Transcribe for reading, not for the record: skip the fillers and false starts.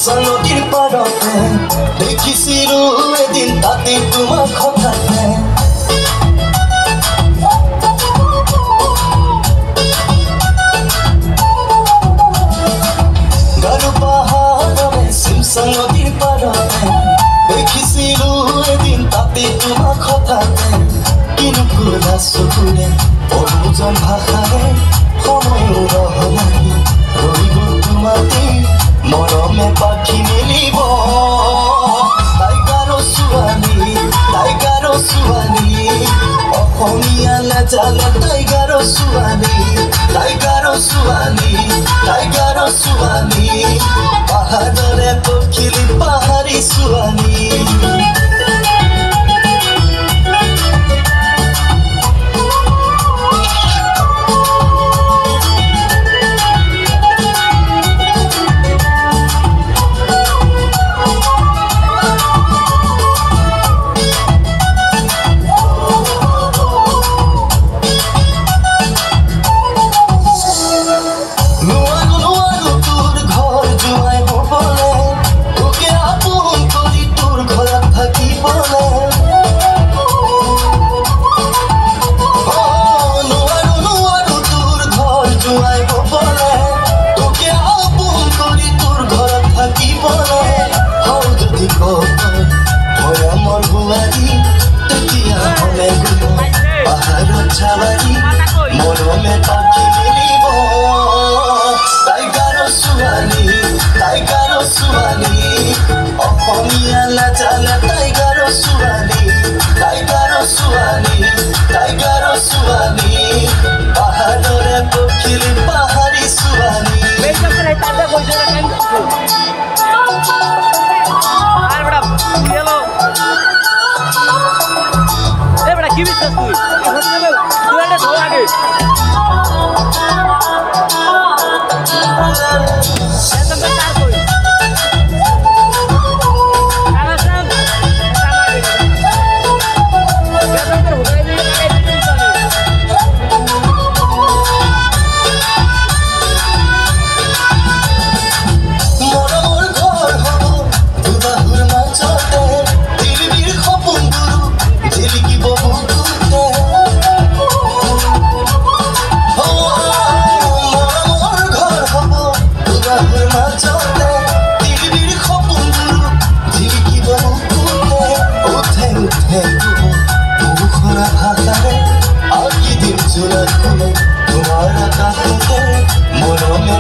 নদীৰ পাৰতে দেখিছিলো এদিন তাতে তোমাৰ কথাতে গাৰু পাহাৰৰে শিমচা নদীৰ পাৰতে দেখিছিলো এদিন তাতে তোমাৰ কথাতে কিনো ক'লা চকুৰে বহুজন ভাষাৰে সময় ৰহলাই ৰহিব তোমাতে মৰমে পাখি মেলিব টাইগাৰৰ ছোৱালী অসমীয়া নাজানে টাইগাৰৰ ছোৱালী পাহাৰৰে পখিলি পাহাৰী ছোৱালী মৰমে পাখি মেলিব টাইগাৰৰ ছোৱালী অসমীয়া নাজানে টাইগাৰৰ ছোৱালী পাহাৰৰে পখিলি পাহাৰী ছোৱালী ¿Qué viste tú? Tú eres Jorge. তোমাৰ কাছে মৰমে